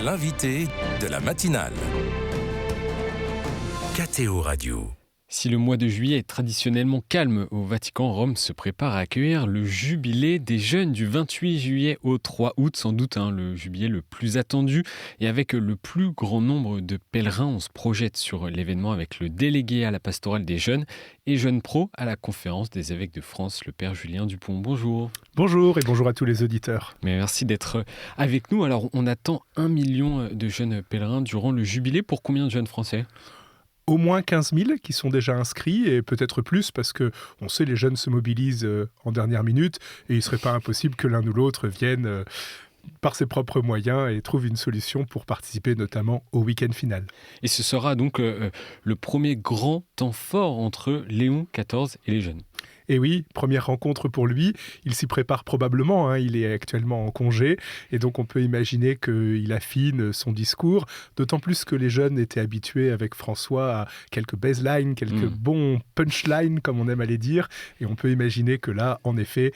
l'invité de la matinale. KTO Radio. Si le mois de juillet est traditionnellement calme au Vatican, Rome se prépare à accueillir le jubilé des jeunes du 28 juillet au 3 août, sans doute le jubilé le plus attendu. Et avec le plus grand nombre de pèlerins, on se projette sur l'événement avec le délégué à la pastorale des jeunes et jeunes pros à la conférence des évêques de France, le père Julien Dupont. Bonjour. Bonjour et bonjour à tous les auditeurs. Merci d'être avec nous. Alors, on attend 1 million de jeunes pèlerins durant le jubilé. Pour combien de jeunes Français ? Au moins 15 000 qui sont déjà inscrits et peut-être plus parce que on sait les jeunes se mobilisent en dernière minute et il ne serait pas impossible que l'un ou l'autre vienne par ses propres moyens et trouve une solution pour participer notamment au week-end final. Et ce sera donc le premier grand temps fort entre Léon XIV et les jeunes. Et oui, première rencontre pour lui, il s'y prépare probablement, il est actuellement en congé, et donc on peut imaginer qu'il affine son discours, d'autant plus que les jeunes étaient habitués avec François à quelques baselines, quelques bons punchlines, comme on aime à les dire, et on peut imaginer que là, en effet,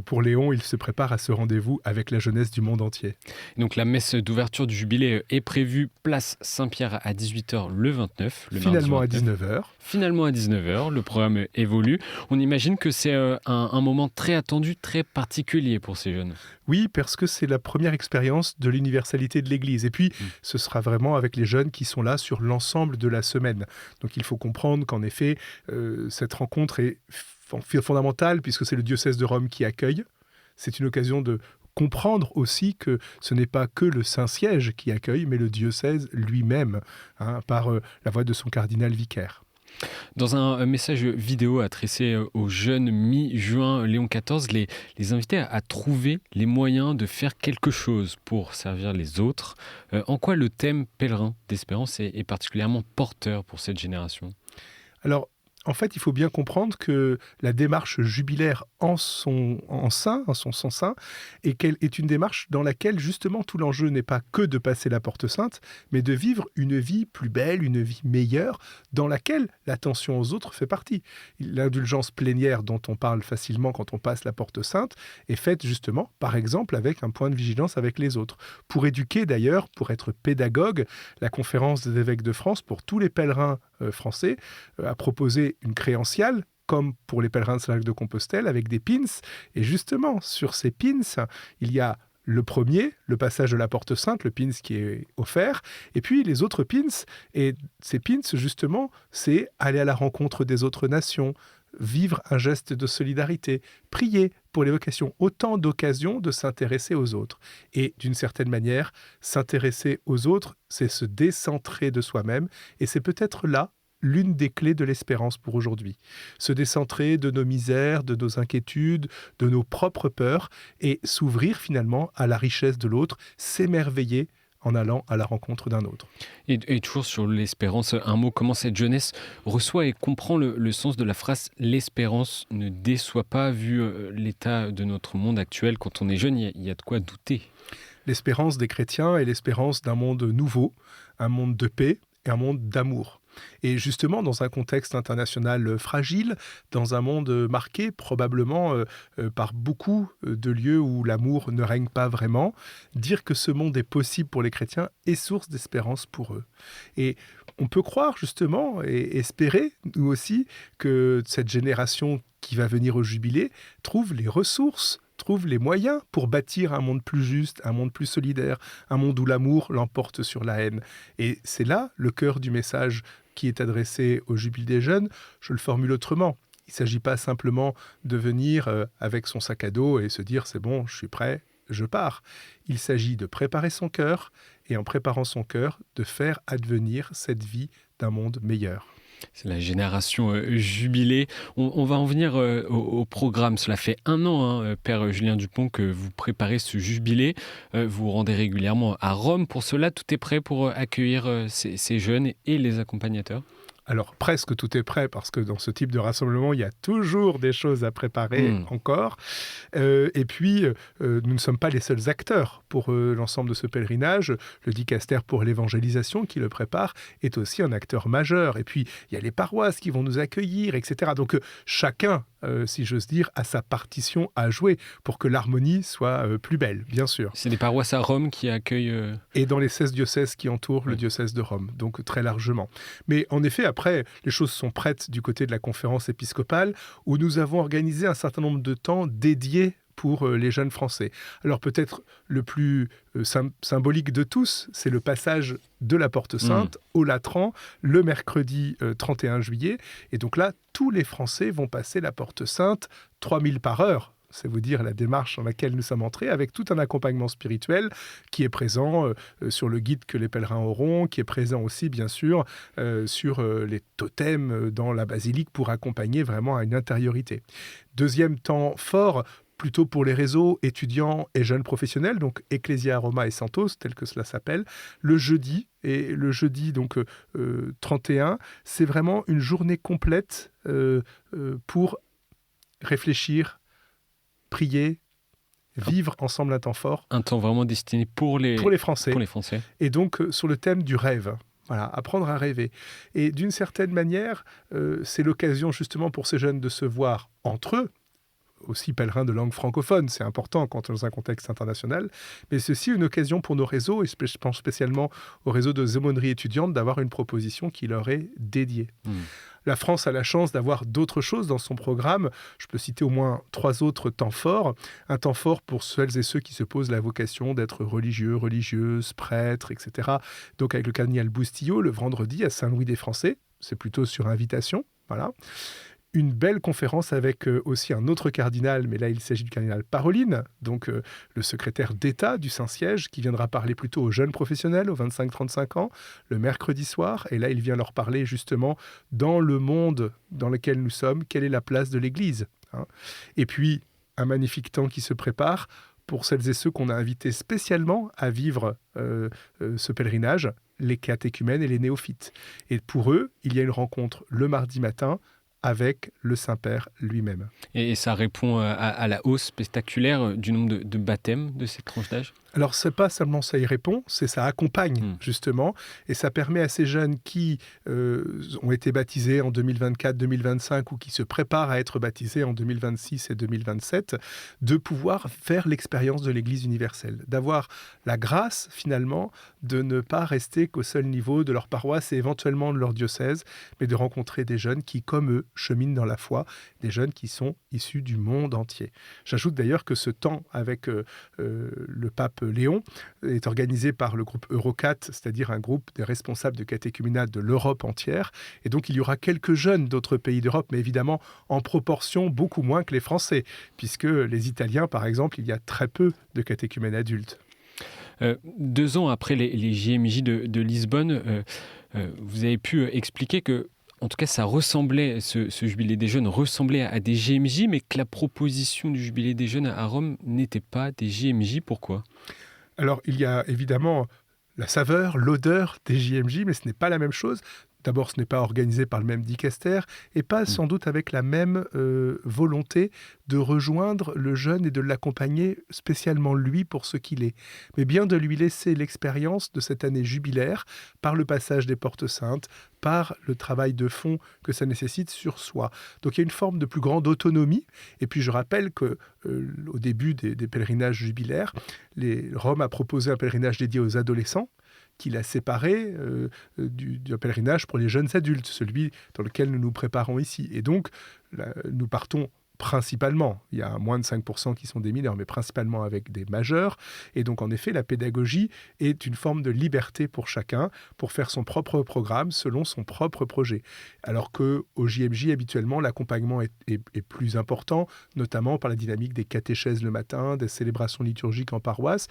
pour Léon, il se prépare à ce rendez-vous avec la jeunesse du monde entier. Donc la messe d'ouverture du jubilé est prévue place Saint-Pierre à 18h le 29. Finalement à 19h. Finalement à 19h, le programme évolue. On imagine que c'est un moment très attendu, très particulier pour ces jeunes. Oui, parce que c'est la première expérience de l'universalité de l'Église. Et puis, ce sera vraiment avec les jeunes qui sont là sur l'ensemble de la semaine. Donc il faut comprendre qu'en effet, cette rencontre est fondamentale puisque c'est le diocèse de Rome qui accueille. C'est une occasion de comprendre aussi que ce n'est pas que le Saint-Siège qui accueille, mais le diocèse lui-même, par la voix de son cardinal vicaire. Dans un message vidéo adressé aux jeunes mi-juin, Léon XIV les invitait à trouver les moyens de faire quelque chose pour servir les autres. En quoi le thème pèlerin d'espérance est particulièrement porteur pour cette génération ? Alors, en fait, il faut bien comprendre que la démarche jubilaire en son sein est une démarche dans laquelle justement tout l'enjeu n'est pas que de passer la porte sainte, mais de vivre une vie plus belle, une vie meilleure, dans laquelle l'attention aux autres fait partie. L'indulgence plénière dont on parle facilement quand on passe la porte sainte est faite justement, par exemple, avec un point de vigilance avec les autres. Pour éduquer d'ailleurs, pour être pédagogue, la conférence des évêques de France, pour tous les pèlerins français, a proposé une créanciale, comme pour les pèlerins de Saint-Jacques-de-Compostelle, avec des pins. Et justement, sur ces pins, il y a le premier, le passage de la porte sainte, le pins qui est offert, et puis les autres pins. Et ces pins, justement, c'est aller à la rencontre des autres nations, vivre un geste de solidarité, prier pour les vocations, autant d'occasions de s'intéresser aux autres. Et d'une certaine manière, s'intéresser aux autres, c'est se décentrer de soi-même, et c'est peut-être là l'une des clés de l'espérance pour aujourd'hui. Se décentrer de nos misères, de nos inquiétudes, de nos propres peurs, et s'ouvrir finalement à la richesse de l'autre, s'émerveiller en allant à la rencontre d'un autre. Et toujours sur l'espérance, un mot, comment cette jeunesse reçoit et comprend le sens de la phrase « l'espérance ne déçoit pas » vu l'état de notre monde actuel. Quand on est jeune, il y a de quoi douter. L'espérance des chrétiens est l'espérance d'un monde nouveau, un monde de paix et un monde d'amour. Et justement, dans un contexte international fragile, dans un monde marqué probablement par beaucoup de lieux où l'amour ne règne pas vraiment, dire que ce monde est possible pour les chrétiens est source d'espérance pour eux. Et on peut croire justement et espérer, nous aussi, que cette génération qui va venir au jubilé trouve les ressources, trouve les moyens pour bâtir un monde plus juste, un monde plus solidaire, un monde où l'amour l'emporte sur la haine. Et c'est là le cœur du message qui est adressé au jubilé des jeunes. Je le formule autrement. Il ne s'agit pas simplement de venir avec son sac à dos et se dire « c'est bon, je suis prêt, je pars ». Il s'agit de préparer son cœur et en préparant son cœur, de faire advenir cette vie d'un monde meilleur. C'est la génération jubilée. On va en venir au programme. Cela fait 1 an, Père Julien Dupont, que vous préparez ce jubilé. Vous vous rendez régulièrement à Rome. Pour cela, tout est prêt pour accueillir ces jeunes et les accompagnateurs ? Alors presque tout est prêt parce que dans ce type de rassemblement, il y a toujours des choses à préparer encore. Et puis, nous ne sommes pas les seuls acteurs pour l'ensemble de ce pèlerinage. Le dicaster pour l'évangélisation qui le prépare est aussi un acteur majeur. Et puis, il y a les paroisses qui vont nous accueillir, etc. Donc chacun si j'ose dire, à sa partition à jouer pour que l'harmonie soit plus belle, bien sûr. C'est des paroisses à Rome qui accueillent... Et dans les 16 diocèses qui entourent le diocèse de Rome, donc très largement. Mais en effet, après, les choses sont prêtes du côté de la conférence épiscopale, où nous avons organisé un certain nombre de temps dédiés pour les jeunes Français. Alors peut-être le plus symbolique de tous, c'est le passage de la Porte Sainte au Latran le mercredi 31 juillet. Et donc là, tous les Français vont passer la Porte Sainte 3000 par heure. C'est vous dire la démarche dans laquelle nous sommes entrés, avec tout un accompagnement spirituel qui est présent sur le guide que les pèlerins auront, qui est présent aussi, bien sûr, sur les totems dans la basilique pour accompagner vraiment à une intériorité. Deuxième temps fort, plutôt pour les réseaux étudiants et jeunes professionnels, donc Ecclesia Roma et Santos, tel que cela s'appelle, le jeudi. Et le jeudi, donc 31, c'est vraiment une journée complète pour réfléchir, prier, vivre ensemble un temps fort. Un temps vraiment destiné pour les Français. Pour les Français. Et donc, sur le thème du rêve. Voilà, apprendre à rêver. Et d'une certaine manière, c'est l'occasion justement pour ces jeunes de se voir entre eux, aussi pèlerins de langue francophone, c'est important quand on est dans un contexte international, mais c'est aussi une occasion pour nos réseaux, et je pense spécialement au réseau de aumôneries étudiantes, d'avoir une proposition qui leur est dédiée. La France a la chance d'avoir d'autres choses dans son programme. Je peux citer au moins 3 autres temps forts. Un temps fort pour celles et ceux qui se posent la vocation d'être religieux, religieuses, prêtres, etc. Donc avec le cardinal Boustillot, le vendredi à Saint-Louis des Français, c'est plutôt sur invitation, voilà. Une belle conférence avec aussi un autre cardinal, mais là il s'agit du cardinal Parolin, donc le secrétaire d'État du Saint-Siège, qui viendra parler plutôt aux jeunes professionnels, aux 25-35 ans, le mercredi soir. Et là il vient leur parler justement dans le monde dans lequel nous sommes, quelle est la place de l'Église, hein. Et puis un magnifique temps qui se prépare pour celles et ceux qu'on a invités spécialement à vivre ce pèlerinage, les catéchumènes et les néophytes. Et pour eux, il y a une rencontre le mardi matin avec le Saint-Père lui-même. Et ça répond à la hausse spectaculaire du nombre de baptêmes de cette tranche d'âge ? Alors, c'est pas seulement ça y répond, c'est ça accompagne, justement, et ça permet à ces jeunes qui ont été baptisés en 2024-2025 ou qui se préparent à être baptisés en 2026 et 2027, de pouvoir faire l'expérience de l'Église universelle, d'avoir la grâce, finalement, de ne pas rester qu'au seul niveau de leur paroisse et éventuellement de leur diocèse, mais de rencontrer des jeunes qui, comme eux, cheminent dans la foi, des jeunes qui sont issus du monde entier. J'ajoute d'ailleurs que ce temps avec le pape Léon est organisé par le groupe Eurocat, c'est-à-dire un groupe des responsables de catéchuménat de l'Europe entière. Et donc, il y aura quelques jeunes d'autres pays d'Europe, mais évidemment en proportion beaucoup moins que les Français, puisque les Italiens, par exemple, il y a très peu de catéchumènes adultes. 2 ans après les JMJ de Lisbonne, vous avez pu expliquer que, en tout cas, ça ressemblait, ce jubilé des jeunes ressemblait à des JMJ, mais que la proposition du jubilé des jeunes à Rome n'était pas des JMJ. Pourquoi ? Alors, il y a évidemment la saveur, l'odeur des JMJ, mais ce n'est pas la même chose. D'abord, ce n'est pas organisé par le même dicaster et pas sans doute avec la même volonté de rejoindre le jeune et de l'accompagner spécialement lui pour ce qu'il est, mais bien de lui laisser l'expérience de cette année jubilaire par le passage des Portes Saintes, par le travail de fond que ça nécessite sur soi. Donc il y a une forme de plus grande autonomie. Et puis je rappelle qu'au début des pèlerinages jubilaires, Rome a proposé un pèlerinage dédié aux adolescents, qu'il a séparé du pèlerinage pour les jeunes adultes, celui dans lequel nous nous préparons ici. Et donc, nous partons principalement, il y a moins de 5% qui sont des mineurs, mais principalement avec des majeurs. Et donc, en effet, la pédagogie est une forme de liberté pour chacun, pour faire son propre programme selon son propre projet. Alors qu'au JMJ, habituellement, l'accompagnement est plus important, notamment par la dynamique des catéchèses le matin, des célébrations liturgiques en paroisse.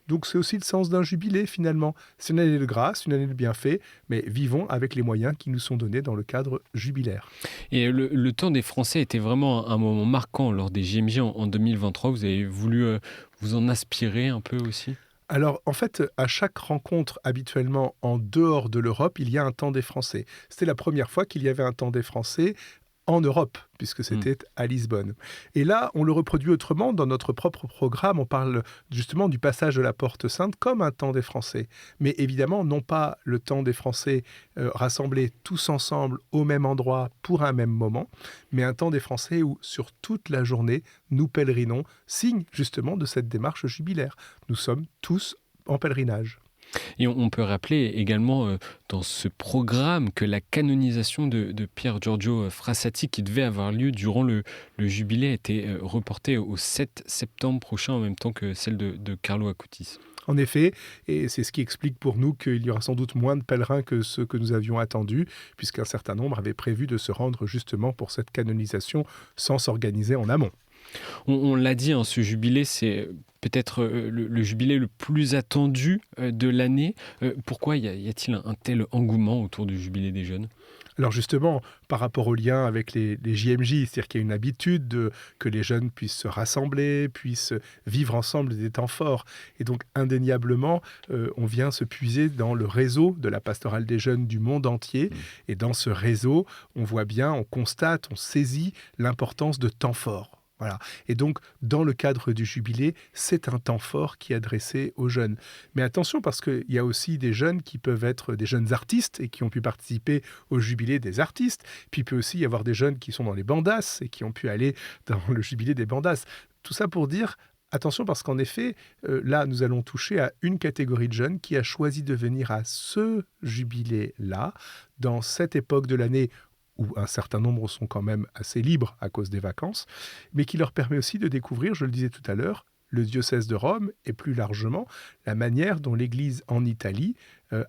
Donc c'est aussi le sens d'un jubilé finalement. C'est une année de grâce, une année de bienfait, mais vivons avec les moyens qui nous sont donnés dans le cadre jubilaire. Et le temps des Français était vraiment un moment marquant lors des JMJ en 2023. Vous avez voulu vous en inspirer un peu aussi ? Alors, en fait, à chaque rencontre, habituellement en dehors de l'Europe, il y a un temps des Français. C'était la première fois qu'il y avait un temps des Français en Europe, puisque c'était à Lisbonne. Et là, on le reproduit autrement dans notre propre programme. On parle justement du passage de la Porte Sainte comme un temps des Français. Mais évidemment, non pas le temps des Français rassemblés tous ensemble au même endroit pour un même moment, mais un temps des Français où, sur toute la journée, nous pèlerinons, signe justement de cette démarche jubilaire. Nous sommes tous en pèlerinage. Et on peut rappeler également dans ce programme que la canonisation de Pier Giorgio Frassati, qui devait avoir lieu durant le jubilé, a été reportée au 7 septembre prochain, en même temps que celle de Carlo Acutis. En effet, et c'est ce qui explique pour nous qu'il y aura sans doute moins de pèlerins que ceux que nous avions attendus, puisqu'un certain nombre avaient prévu de se rendre justement pour cette canonisation sans s'organiser en amont. On l'a dit, ce jubilé, c'est peut-être le jubilé le plus attendu de l'année. Pourquoi y a-t-il un tel engouement autour du jubilé des jeunes ? Alors justement, par rapport au lien avec les JMJ, c'est-à-dire qu'il y a une habitude que les jeunes puissent se rassembler, puissent vivre ensemble des temps forts. Et donc indéniablement, on vient se puiser dans le réseau de la pastorale des jeunes du monde entier. Et dans ce réseau, on voit bien, on constate, on saisit l'importance de temps forts. Voilà. Et donc, dans le cadre du jubilé, c'est un temps fort qui est adressé aux jeunes. Mais attention, parce qu'il y a aussi des jeunes qui peuvent être des jeunes artistes et qui ont pu participer au jubilé des artistes. Puis il peut aussi y avoir des jeunes qui sont dans les bandas et qui ont pu aller dans le jubilé des bandas. Tout ça pour dire, attention, parce qu'en effet, là, nous allons toucher à une catégorie de jeunes qui a choisi de venir à ce jubilé-là, dans cette époque de l'année où un certain nombre sont quand même assez libres à cause des vacances, mais qui leur permet aussi de découvrir, je le disais tout à l'heure, le diocèse de Rome et plus largement la manière dont l'Église en Italie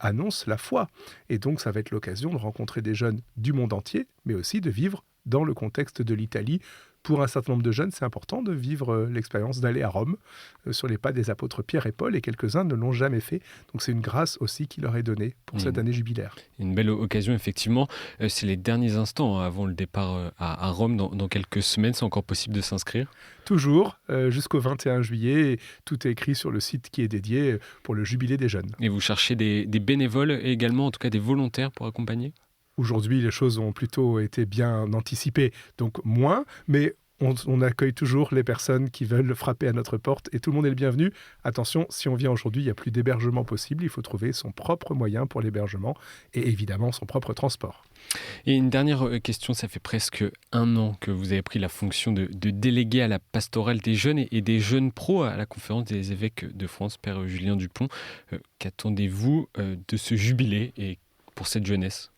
annonce la foi. Et donc ça va être l'occasion de rencontrer des jeunes du monde entier, mais aussi de vivre dans le contexte de l'Italie. Pour un certain nombre de jeunes, c'est important de vivre l'expérience d'aller à Rome sur les pas des apôtres Pierre et Paul, et quelques-uns ne l'ont jamais fait. Donc c'est une grâce aussi qui leur est donnée pour cette année jubilaire. Une belle occasion, effectivement. C'est les derniers instants avant le départ à Rome dans quelques semaines. C'est encore possible de s'inscrire ? Toujours, jusqu'au 21 juillet. Tout est écrit sur le site qui est dédié pour le jubilé des jeunes. Et vous cherchez des bénévoles et également, en tout cas des volontaires pour accompagner ? Aujourd'hui, les choses ont plutôt été bien anticipées, donc moins, mais on accueille toujours les personnes qui veulent frapper à notre porte et tout le monde est le bienvenu. Attention, si on vient aujourd'hui, il n'y a plus d'hébergement possible, il faut trouver son propre moyen pour l'hébergement et évidemment son propre transport. Et une dernière question, ça fait presque 1 an que vous avez pris la fonction de délégué à la pastorale des jeunes et des jeunes pros à la conférence des évêques de France, Père Julien Dupont. Qu'attendez-vous de ce jubilé et pour cette jeunesse ?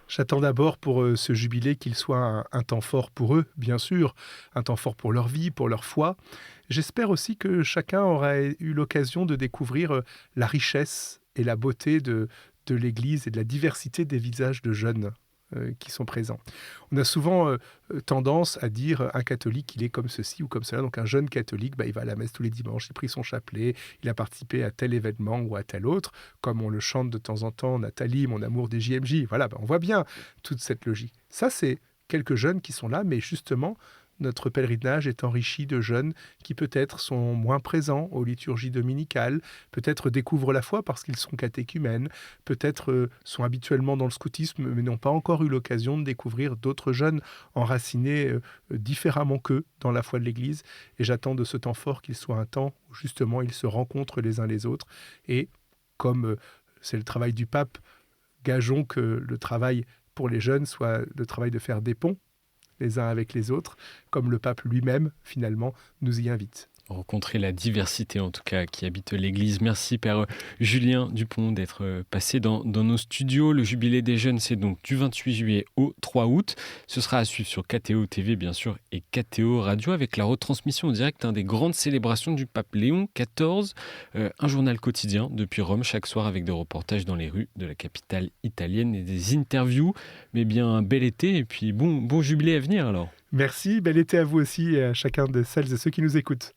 J'attends d'abord pour ce jubilé qu'il soit un temps fort pour eux, bien sûr, un temps fort pour leur vie, pour leur foi. J'espère aussi que chacun aura eu l'occasion de découvrir la richesse et la beauté de l'Église et de la diversité des visages de jeunes qui sont présents. On a souvent tendance à dire un catholique, il est comme ceci ou comme cela. Donc un jeune catholique, il va à la messe tous les dimanches, il prie son chapelet, il a participé à tel événement ou à tel autre, comme on le chante de temps en temps, Nathalie, mon amour des JMJ. Voilà, on voit bien toute cette logique. Ça, c'est quelques jeunes qui sont là, mais justement, notre pèlerinage est enrichi de jeunes qui peut-être sont moins présents aux liturgies dominicales, peut-être découvrent la foi parce qu'ils sont catéchumènes, peut-être sont habituellement dans le scoutisme mais n'ont pas encore eu l'occasion de découvrir d'autres jeunes enracinés différemment qu'eux dans la foi de l'Église. Et j'attends de ce temps fort qu'il soit un temps où justement ils se rencontrent les uns les autres. Et comme c'est le travail du pape, gageons que le travail pour les jeunes soit le travail de faire des ponts les uns avec les autres, comme le pape lui-même, finalement, nous y invite. Rencontrer la diversité, en tout cas, qui habite l'Église. Merci, Père Julien Dupont, d'être passé dans nos studios. Le jubilé des jeunes, c'est donc du 28 juillet au 3 août. Ce sera à suivre sur KTO TV, bien sûr, et KTO Radio, avec la retransmission en direct des grandes célébrations du pape Léon XIV. Un journal quotidien depuis Rome, chaque soir, avec des reportages dans les rues de la capitale italienne et des interviews. Mais bien, un bel été et puis bon jubilé à venir, alors. Merci, bel été à vous aussi et à chacun de celles et ceux qui nous écoutent.